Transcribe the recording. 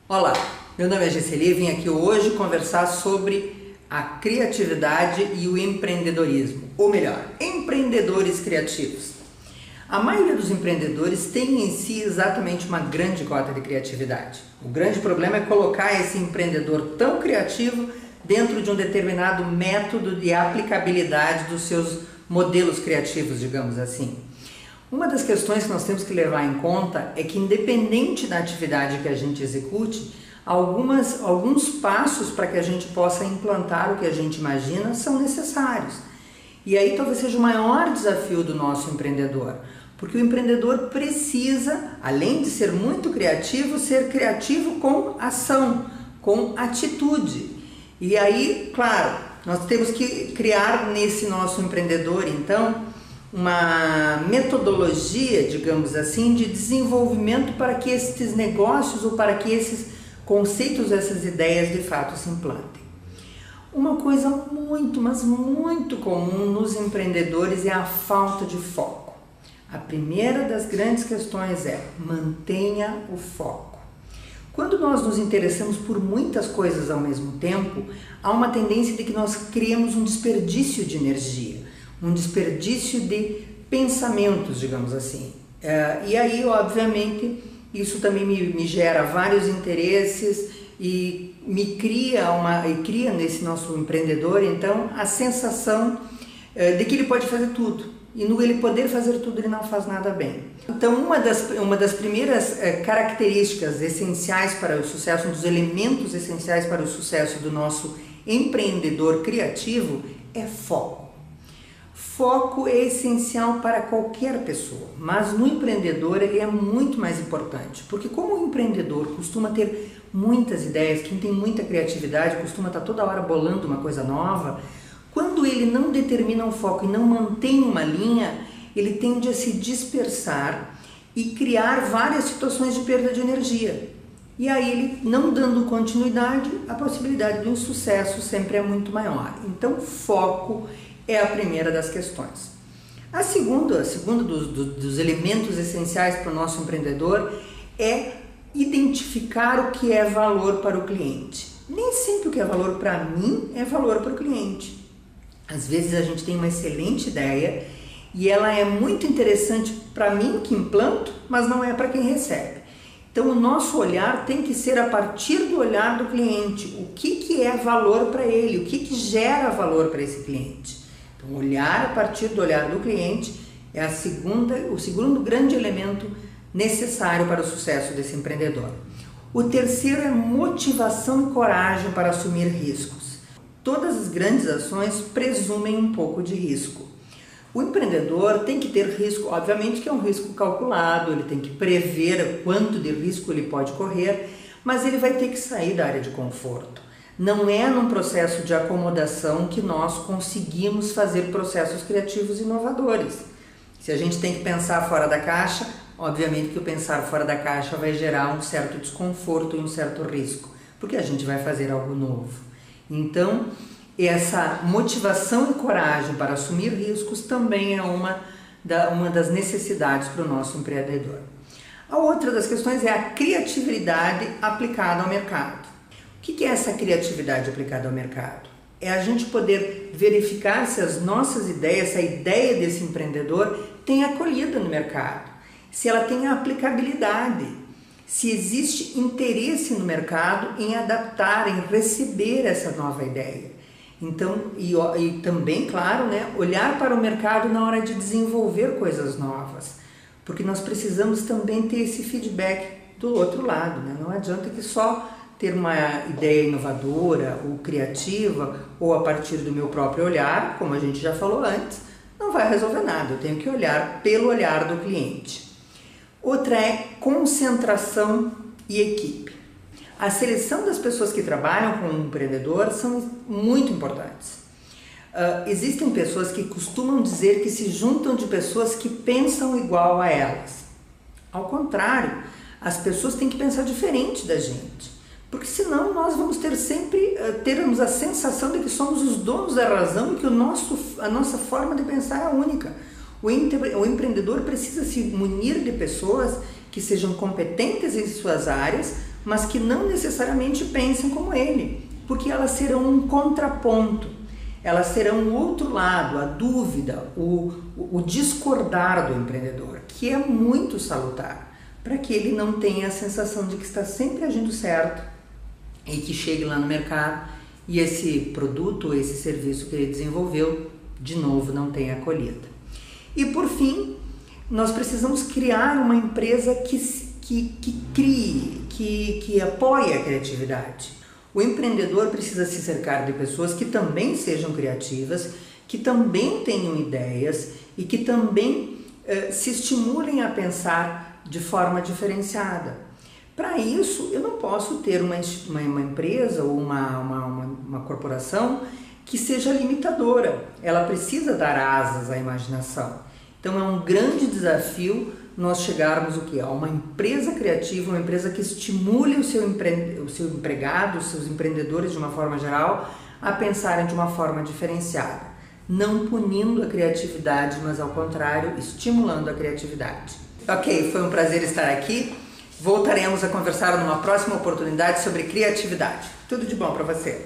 Olá, meu nome é Gesseli e vim aqui hoje conversar sobre a criatividade e o empreendedorismo, ou melhor, empreendedores criativos. A maioria dos empreendedores tem em si exatamente uma grande cota de criatividade. O grande problema é colocar esse empreendedor tão criativo dentro de um determinado método de aplicabilidade dos seus modelos criativos, digamos assim. Uma das questões que nós temos que levar em conta é que, independente da atividade que a gente execute, alguns passos para que a gente possa implantar o que a gente imagina são necessários. E aí talvez seja o maior desafio do nosso empreendedor, porque o empreendedor precisa, além de ser muito criativo, ser criativo com ação, com atitude. E aí, claro, nós temos que criar nesse nosso empreendedor, então, uma metodologia, digamos assim, de desenvolvimento para que esses negócios ou para que esses conceitos, essas ideias de fato se implantem. Uma coisa muito, mas muito comum nos empreendedores é a falta de foco. A primeira das grandes questões é: mantenha o foco. Quando nós nos interessamos por muitas coisas ao mesmo tempo, há uma tendência de que nós criemos um desperdício de energia, um desperdício de pensamentos, digamos assim. E aí, obviamente, isso também me gera vários interesses e cria nesse nosso empreendedor, então, a sensação de que ele pode fazer tudo. E no ele poder fazer tudo, ele não faz nada bem. Então, uma das primeiras características essenciais para o sucesso, um dos elementos essenciais para o sucesso do nosso empreendedor criativo é foco. Foco é essencial para qualquer pessoa, mas no empreendedor ele é muito mais importante, porque como o empreendedor costuma ter muitas ideias, quem tem muita criatividade costuma estar toda hora bolando uma coisa nova, quando ele não determina um foco e não mantém uma linha, ele tende a se dispersar e criar várias situações de perda de energia. E aí ele, não dando continuidade, a possibilidade de um sucesso sempre é muito maior. Então, foco é a primeira das questões. A segunda dos elementos essenciais para o nosso empreendedor é identificar o que é valor para o cliente. Nem sempre o que é valor para mim é valor para o cliente. Às vezes a gente tem uma excelente ideia e ela é muito interessante para mim que implanto, mas não é para quem recebe. Então o nosso olhar tem que ser a partir do olhar do cliente. O que é valor para ele? O que gera valor para esse cliente? Então, olhar a partir do olhar do cliente é o segundo grande elemento necessário para o sucesso desse empreendedor. O terceiro é motivação e coragem para assumir riscos. Todas as grandes ações presumem um pouco de risco. O empreendedor tem que ter risco, obviamente que é um risco calculado, ele tem que prever quanto de risco ele pode correr, mas ele vai ter que sair da área de conforto. Não é num processo de acomodação que nós conseguimos fazer processos criativos inovadores. Se a gente tem que pensar fora da caixa, obviamente que o pensar fora da caixa vai gerar um certo desconforto e um certo risco, porque a gente vai fazer algo novo. Então, essa motivação e coragem para assumir riscos também é uma das necessidades para o nosso empreendedor. A outra das questões é a criatividade aplicada ao mercado. O que é essa criatividade aplicada ao mercado? É a gente poder verificar se as nossas ideias, se a ideia desse empreendedor tem acolhida no mercado, se ela tem aplicabilidade, se existe interesse no mercado em adaptar, em receber essa nova ideia. Então, e também, claro, né, olhar para o mercado na hora de desenvolver coisas novas, porque nós precisamos também ter esse feedback do outro lado, né? Não adianta que só ter uma ideia inovadora ou criativa ou a partir do meu próprio olhar, como a gente já falou antes, não vai resolver nada. Eu tenho que olhar pelo olhar do cliente. Outra é concentração e equipe. A seleção das pessoas que trabalham com um empreendedor são muito importantes. Existem pessoas que costumam dizer que se juntam de pessoas que pensam igual a elas. Ao contrário, as pessoas têm que pensar diferente da gente. Porque senão nós vamos termos a sensação de que somos os donos da razão e que a nossa forma de pensar é única. O empreendedor precisa se munir de pessoas que sejam competentes em suas áreas, mas que não necessariamente pensem como ele, porque elas serão um contraponto, elas serão o outro lado, a dúvida, o discordar do empreendedor, que é muito salutar, para que ele não tenha a sensação de que está sempre agindo certo e que chegue lá no mercado e esse produto, esse serviço que ele desenvolveu, de novo, não tenha acolhida. E por fim, nós precisamos criar uma empresa que crie, que apoie a criatividade. O empreendedor precisa se cercar de pessoas que também sejam criativas, que também tenham ideias e que também se estimulem a pensar de forma diferenciada. Para isso, eu não posso ter uma empresa ou uma corporação que seja limitadora. Ela precisa dar asas à imaginação. Então é um grande desafio nós chegarmos a uma empresa criativa, uma empresa que estimule o seu empregado, os seus empreendedores de uma forma geral, a pensarem de uma forma diferenciada, não punindo a criatividade, mas ao contrário, estimulando a criatividade. Ok, foi um prazer estar aqui. Voltaremos a conversar numa próxima oportunidade sobre criatividade. Tudo de bom para você!